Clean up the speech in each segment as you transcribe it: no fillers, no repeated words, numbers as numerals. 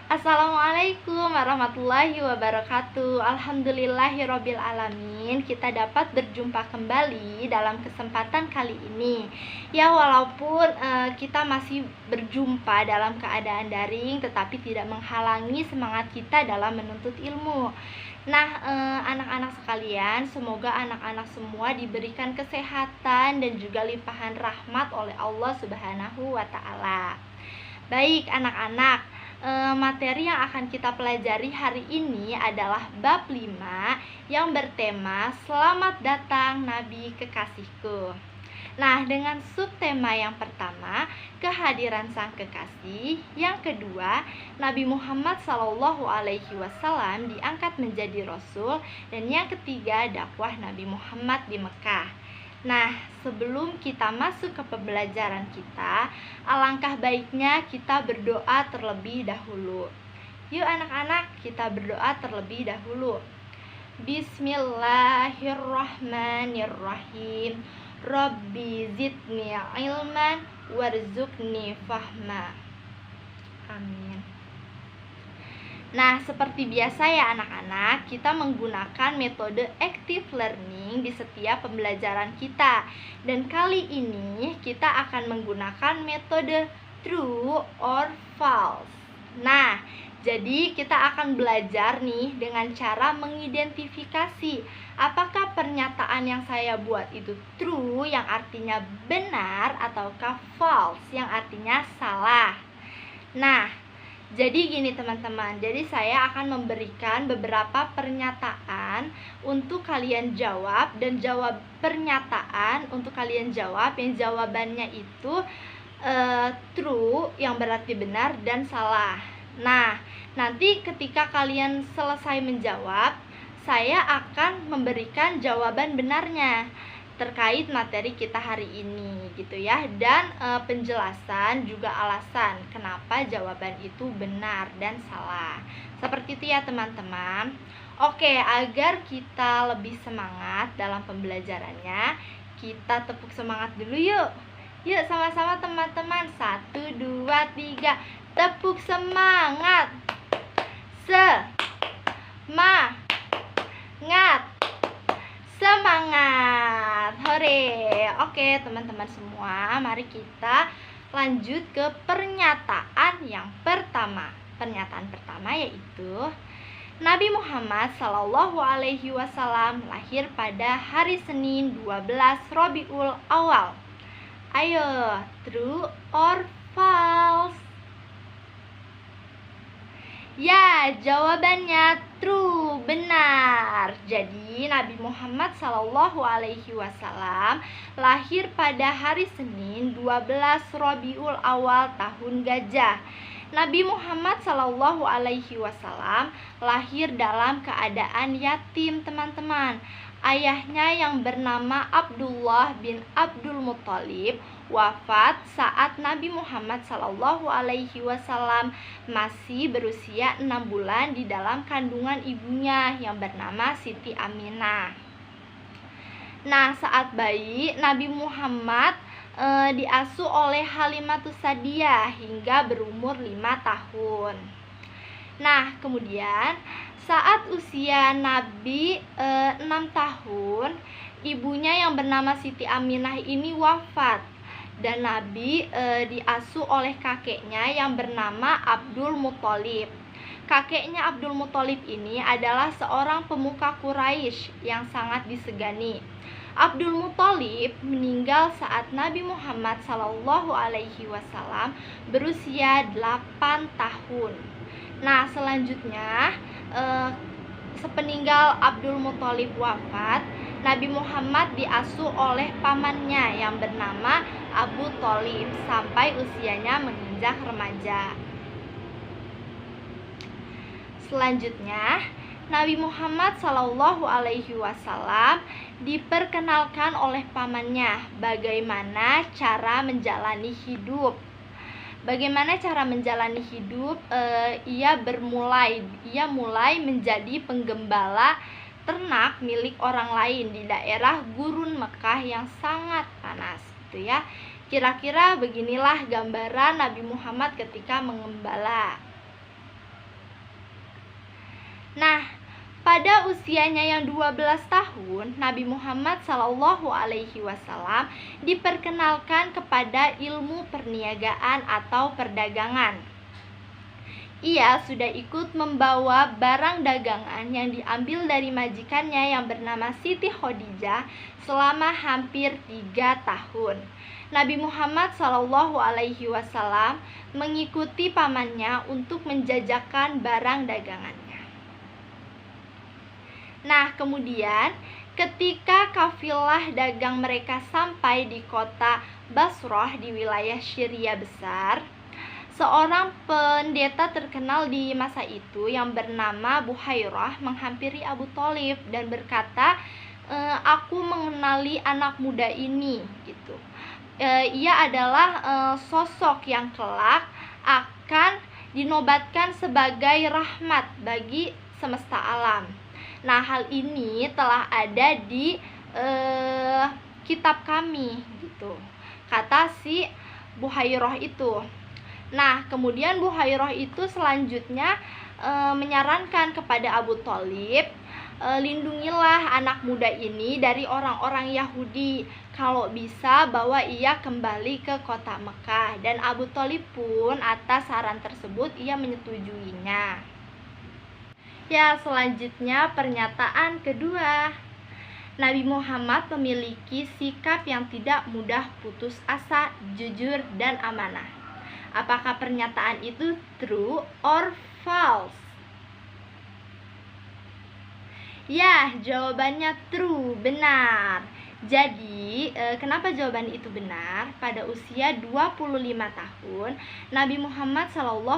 Assalamualaikum warahmatullahi wabarakatuh. Alhamdulillahirabbil alamin. Kita dapat berjumpa kembali dalam kesempatan kali ini. Ya, walaupun kita masih berjumpa dalam keadaan daring, tetapi tidak menghalangi semangat kita dalam menuntut ilmu. Nah, anak-anak sekalian, semoga anak-anak semua diberikan kesehatan dan juga limpahan rahmat oleh Allah Subhanahu wa taala. Baik, anak-anak, materi yang akan kita pelajari hari ini adalah bab 5 yang bertema Selamat datang Nabi Kekasihku. Nah, dengan subtema yang pertama, kehadiran sang kekasih. Yang kedua, Nabi Muhammad SAW diangkat menjadi Rasul. Dan yang ketiga, dakwah Nabi Muhammad di Mekah. Nah, sebelum kita masuk ke pembelajaran kita, alangkah baiknya kita berdoa terlebih dahulu. Yuk anak-anak, kita berdoa terlebih dahulu. Bismillahirrahmanirrahim. Rabbi zidni ilman warzuqni fahma. Amin. Nah, seperti biasa ya anak-anak, kita menggunakan metode active learning di setiap pembelajaran kita. Dan kali ini kita akan menggunakan metode true or false. Nah, jadi kita akan belajar nih dengan cara mengidentifikasi apakah pernyataan yang saya buat itu true yang artinya benar ataukah false yang artinya salah. Nah, jadi gini teman-teman, jadi saya akan memberikan beberapa pernyataan untuk kalian jawab. Dan jawab pernyataan untuk kalian jawab, yang jawabannya itu true yang berarti benar dan salah. Nah, nanti ketika kalian selesai menjawab, saya akan memberikan jawaban benarnya terkait materi kita hari ini gitu ya, dan penjelasan juga alasan kenapa jawaban itu benar dan salah. Seperti itu ya teman-teman. Oke, agar kita lebih semangat dalam pembelajarannya, kita tepuk semangat dulu yuk. Yuk sama-sama teman-teman. 1, 2, 3. Tepuk semangat. Semangat. Hore. Oke, teman-teman semua, mari kita lanjut ke pernyataan yang pertama. Pernyataan pertama yaitu Nabi Muhammad SAW lahir pada hari Senin 12 Rabiul Awal. Ayo, true or false? Ya, jawabannya true, benar. Jadi Nabi Muhammad SAW lahir pada hari Senin 12 Rabiul Awal tahun Gajah. Nabi Muhammad SAW lahir dalam keadaan yatim teman-teman. Ayahnya yang bernama Abdullah bin Abdul Muthalib wafat saat Nabi Muhammad SAW masih berusia 6 bulan di dalam kandungan ibunya yang bernama Siti Aminah. Nah, saat bayi, Nabi Muhammad diasuh oleh Halimatus Sa'diyah hingga berumur 5 tahun. Nah, kemudian saat usia Nabi 6 tahun, ibunya yang bernama Siti Aminah ini wafat. Dan Nabi diasuh oleh kakeknya yang bernama Abdul Muthalib. Kakeknya Abdul Muthalib ini adalah seorang pemuka Quraisy yang sangat disegani. Abdul Muthalib meninggal saat Nabi Muhammad SAW berusia 8 tahun. Nah, selanjutnya sepeninggal Abdul Muthalib wafat, Nabi Muhammad diasuh oleh pamannya yang bernama Abu Thalib sampai usianya menginjak remaja. Selanjutnya, Nabi Muhammad SAW diperkenalkan oleh pamannya bagaimana cara menjalani hidup. Bagaimana cara menjalani hidup? Ia mulai menjadi penggembala ternak milik orang lain di daerah gurun Mekah yang sangat panas, gitu ya. Kira-kira beginilah gambaran Nabi Muhammad ketika mengembala. Nah, pada usianya yang 12 tahun, Nabi Muhammad SAW diperkenalkan kepada ilmu perniagaan atau perdagangan. Ia sudah ikut membawa barang dagangan yang diambil dari majikannya yang bernama Siti Khadijah selama hampir 3 tahun. Nabi Muhammad SAW mengikuti pamannya untuk menjajakan barang dagangannya. Nah, kemudian ketika kafilah dagang mereka sampai di kota Basrah di wilayah Syria besar, seorang pendeta terkenal di masa itu yang bernama Buhairah menghampiri Abu Thalib dan berkata, aku mengenali anak muda ini gitu. Ia adalah sosok yang kelak akan dinobatkan sebagai rahmat bagi semesta alam. Nah, hal ini telah ada di kitab kami gitu, kata si Buhairah itu. Nah, kemudian Buhairah itu selanjutnya menyarankan kepada Abu Thalib, lindungilah anak muda ini dari orang-orang Yahudi, kalau bisa bawa ia kembali ke kota Mekah. Dan Abu Thalib pun atas saran tersebut ia menyetujuinya. Ya, selanjutnya pernyataan kedua. Nabi Muhammad memiliki sikap yang tidak mudah putus asa, jujur, dan amanah. Apakah pernyataan itu true or false? Ya, jawabannya true, benar. Jadi, kenapa jawaban itu benar? Pada usia 25 tahun, Nabi Muhammad SAW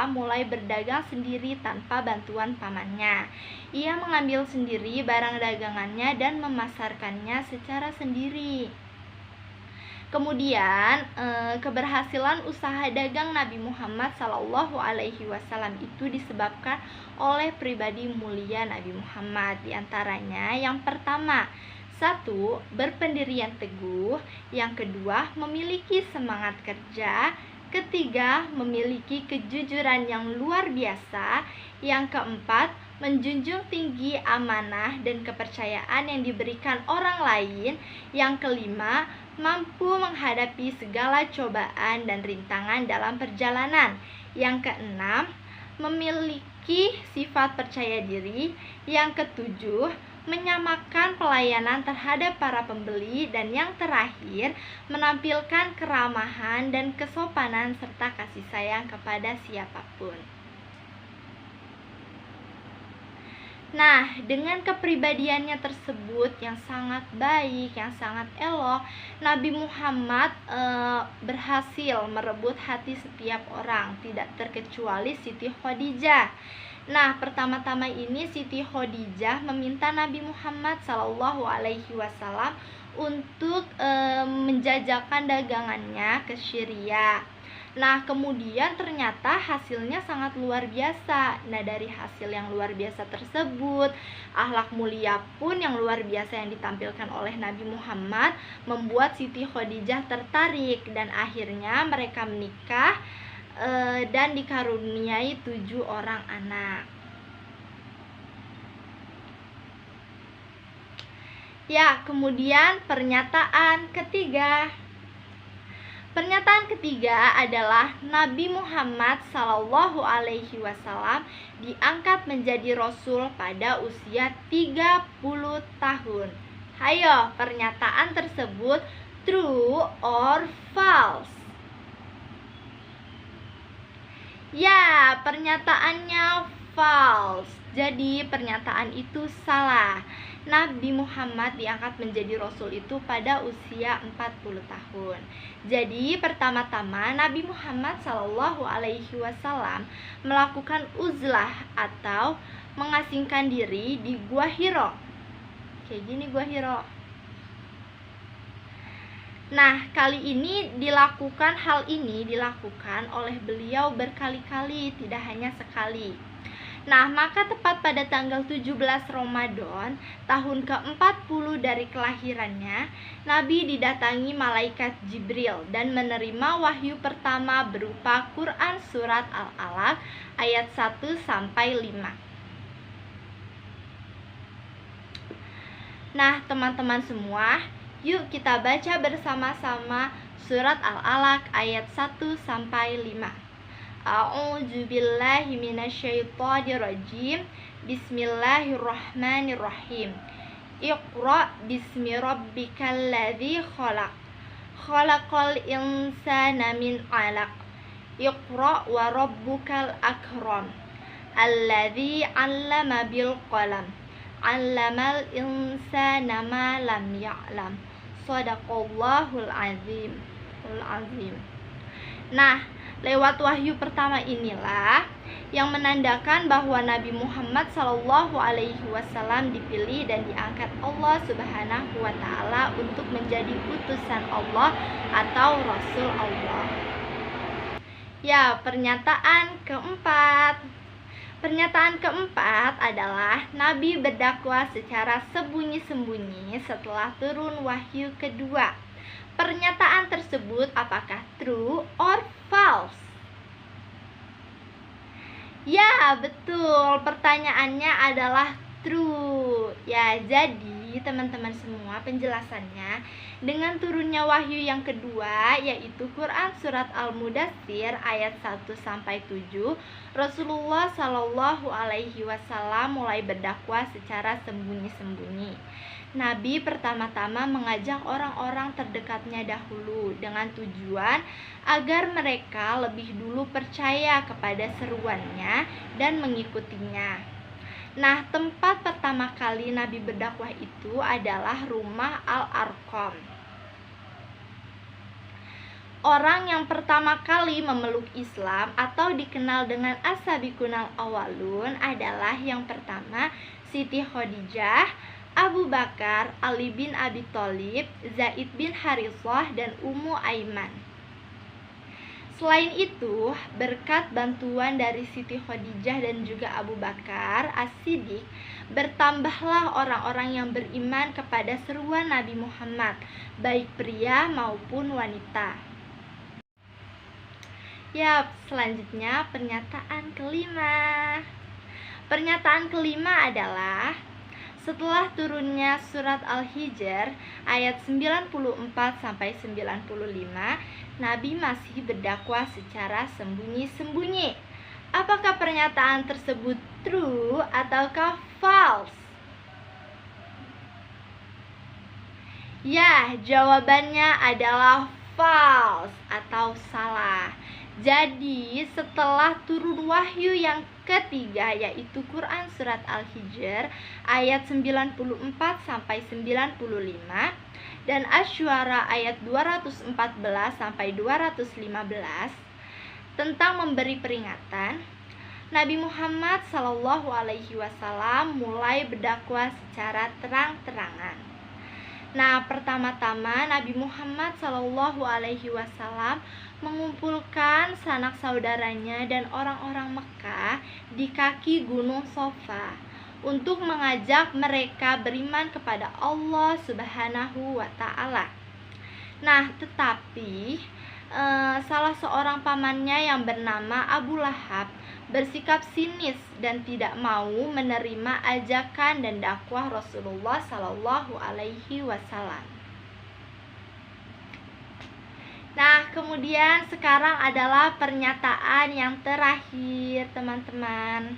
mulai berdagang sendiri tanpa bantuan pamannya. Ia mengambil sendiri barang dagangannya dan memasarkannya secara sendiri. Kemudian, keberhasilan usaha dagang Nabi Muhammad SAW itu disebabkan oleh pribadi mulia Nabi Muhammad. Di antaranya, yang pertama, 1. Berpendirian teguh. Yang kedua, memiliki semangat kerja. Ketiga, memiliki kejujuran yang luar biasa. Yang keempat, menjunjung tinggi amanah dan kepercayaan yang diberikan orang lain. Yang kelima, mampu menghadapi segala cobaan dan rintangan dalam perjalanan. Yang keenam, memiliki sifat percaya diri. Yang ketujuh, menyamakan pelayanan terhadap para pembeli. Dan yang terakhir, menampilkan keramahan dan kesopanan serta kasih sayang kepada siapapun. Nah, dengan kepribadiannya tersebut yang sangat baik, yang sangat elok, Nabi Muhammad berhasil merebut hati setiap orang, tidak terkecuali Siti Khadijah. Nah, pertama-tama ini Siti Khadijah meminta Nabi Muhammad SAW untuk menjajakan dagangannya ke Syria. Nah, kemudian ternyata hasilnya sangat luar biasa. Nah, dari hasil yang luar biasa tersebut, akhlak mulia pun yang luar biasa yang ditampilkan oleh Nabi Muhammad membuat Siti Khadijah tertarik, dan akhirnya mereka menikah dan dikaruniai 7 orang anak. Ya, kemudian pernyataan ketiga. Pernyataan ketiga adalah Nabi Muhammad SAW diangkat menjadi Rasul pada usia 30 tahun. Hayo, pernyataan tersebut true or false? Ya, pernyataannya false. Jadi pernyataan itu salah. Nabi Muhammad diangkat menjadi Rasul itu pada usia 40 tahun. Jadi pertama-tama Nabi Muhammad SAW melakukan uzlah atau mengasingkan diri di Gua Hiro. Kayak gini Gua Hiro. Nah, hal ini dilakukan oleh beliau berkali-kali, tidak hanya sekali. Nah, maka tepat pada tanggal 17 Ramadan, tahun ke-40 dari kelahirannya, Nabi didatangi malaikat Jibril dan menerima wahyu pertama berupa Quran Surat Al-Alaq ayat 1-5. Nah, teman-teman semua, yuk kita baca bersama-sama surat Al-Alaq ayat 1 sampai 5. A'udzu billahi minasyaitonir rajim. Bismillahirrahmanirrahim. Iqra bismi rabbikal ladzi khalaq. Khalaqal insana min 'alaq. Iqra wa rabbukal akram. Alladzi 'allama bil qalam. 'Allamal insana ma lam ya'lam. Shadaqallahul azim. Nah, lewat wahyu pertama inilah yang menandakan bahwa Nabi Muhammad SAW dipilih dan diangkat Allah Subhanahu wa Ta'ala untuk menjadi utusan Allah atau Rasul Allah. Ya, pernyataan keempat. Pernyataan keempat adalah Nabi berdakwah secara sembunyi-sembunyi setelah turun wahyu kedua. Pernyataan tersebut apakah true or false? Ya, betul. Pertanyaannya adalah true. Ya, jadi teman-teman semua, penjelasannya dengan turunnya wahyu yang kedua, yaitu Quran surat Al-Mudatsir ayat 1 sampai 7, Rasulullah Shallallahu alaihi wasallam mulai berdakwah secara sembunyi-sembunyi. Nabi pertama-tama mengajak orang-orang terdekatnya dahulu dengan tujuan agar mereka lebih dulu percaya kepada seruannya dan mengikutinya. Nah, tempat pertama kali Nabi berdakwah itu adalah rumah Al-Arqam. Orang yang pertama kali memeluk Islam atau dikenal dengan As-Sabiqunal Awwalun adalah yang pertama Siti Khadijah, Abu Bakar, Ali bin Abi Thalib, Zaid bin Harithah, dan Ummu Aiman. Selain itu, berkat bantuan dari Siti Khadijah dan juga Abu Bakar As-Siddiq, bertambahlah orang-orang yang beriman kepada seruan Nabi Muhammad, baik pria maupun wanita. Ya, selanjutnya pernyataan kelima. Pernyataan kelima adalah setelah turunnya surat Al-Hijr ayat 94 sampai 95, Nabi masih berdakwah secara sembunyi-sembunyi. Apakah pernyataan tersebut true ataukah false? Ya, jawabannya adalah false atau salah. Jadi, setelah turun wahyu yang ketiga, yaitu Quran surat Al-Hijr ayat 94 sampai 95 dan Asy-Syu'ara ayat 214 sampai 215 tentang memberi peringatan, Nabi Muhammad SAW mulai berdakwah secara terang-terangan. Nah, pertama-tama Nabi Muhammad SAW mengumpulkan sanak saudaranya dan orang-orang Mekah di kaki Gunung Sofa untuk mengajak mereka beriman kepada Allah Subhanahu wa Ta'ala. Nah, tetapi salah seorang pamannya yang bernama Abu Lahab bersikap sinis dan tidak mau menerima ajakan dan dakwah Rasulullah Sallallahu Alaihi Wasallam. Nah, kemudian sekarang adalah pernyataan yang terakhir, teman-teman.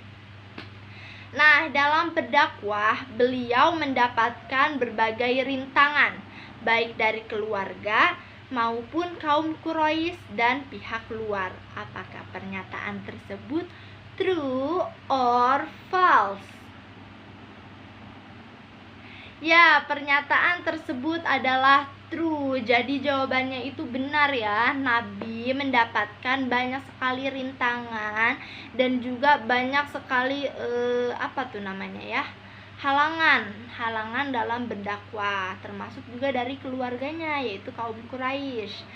Nah, dalam berdakwah, beliau mendapatkan berbagai rintangan, baik dari keluarga maupun kaum Quraisy dan pihak luar. Apakah pernyataan tersebut true or false? Ya, pernyataan tersebut adalah true. Jadi jawabannya itu benar ya. Nabi mendapatkan banyak sekali rintangan dan juga banyak sekali halangan dalam berdakwah, termasuk juga dari keluarganya, yaitu kaum Quraisy.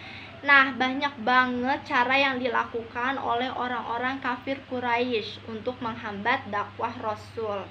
Nah, banyak banget cara yang dilakukan oleh orang-orang kafir Quraisy untuk menghambat dakwah Rasul.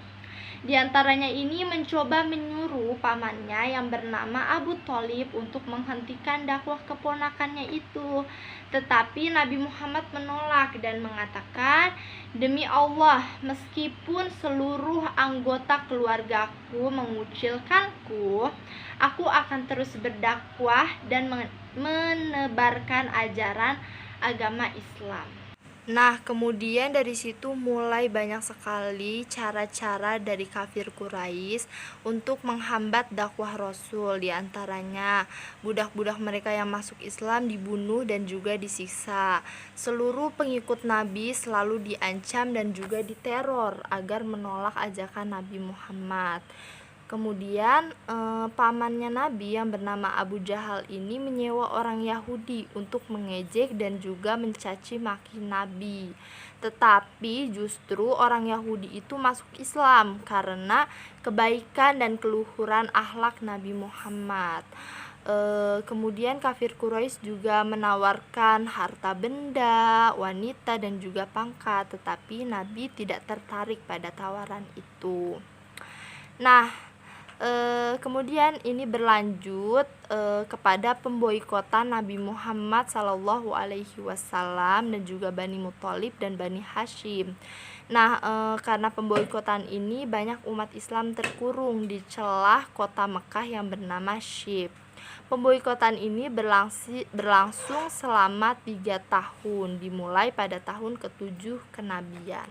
Di antaranya ini mencoba menyuruh pamannya yang bernama Abu Thalib untuk menghentikan dakwah keponakannya itu. Tetapi Nabi Muhammad menolak dan mengatakan, Demi Allah, meskipun seluruh anggota keluargaku mengucilkanku, aku akan terus berdakwah dan menebarkan ajaran agama Islam. Nah, kemudian dari situ mulai banyak sekali cara-cara dari kafir Quraisy untuk menghambat dakwah Rasul. Di antaranya, budak-budak mereka yang masuk Islam dibunuh dan juga disiksa. Seluruh pengikut Nabi selalu diancam dan juga diteror agar menolak ajakan Nabi Muhammad. Kemudian pamannya Nabi yang bernama Abu Jahal ini menyewa orang Yahudi untuk mengejek dan juga mencaci maki Nabi. Tetapi justru orang Yahudi itu masuk Islam karena kebaikan dan keluhuran akhlak Nabi Muhammad. Kemudian kafir Quraisy juga menawarkan harta benda, wanita dan juga pangkat, tetapi Nabi tidak tertarik pada tawaran itu. Nah, kemudian ini berlanjut kepada pemboikotan Nabi Muhammad SAW dan juga Bani Muthalib dan Bani Hashim. Nah, karena pemboikotan ini banyak umat Islam terkurung di celah kota Mekah yang bernama Shib. Pemboikotan ini berlangsung selama 3 tahun, dimulai pada tahun ke-7 kenabian.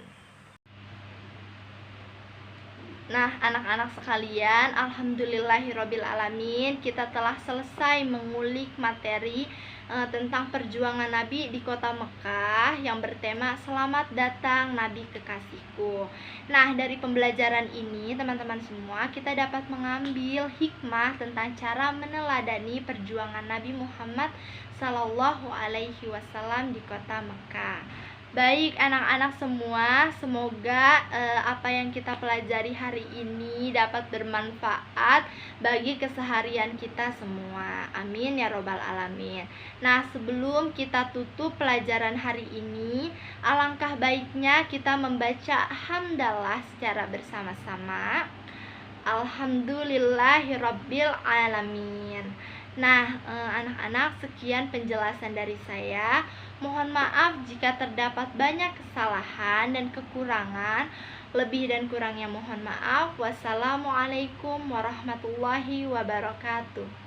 Nah, anak-anak sekalian, alhamdulillahirobbilalamin, kita telah selesai mengulik materi tentang perjuangan Nabi di kota Mekah yang bertema Selamat Datang Nabi Kekasihku. Nah, dari pembelajaran ini, teman-teman semua, kita dapat mengambil hikmah tentang cara meneladani perjuangan Nabi Muhammad SAW di kota Mekah. Baik anak-anak semua, semoga apa yang kita pelajari hari ini dapat bermanfaat bagi keseharian kita semua. Amin ya robbal alamin. Nah, sebelum kita tutup pelajaran hari ini, alangkah baiknya kita membaca hamdalah secara bersama-sama. Alhamdulillahirabbil alamin. Nah, anak-anak, sekian penjelasan dari saya. Mohon maaf jika terdapat banyak kesalahan dan kekurangan. Lebih dan kurangnya mohon maaf. Wassalamualaikum warahmatullahi wabarakatuh.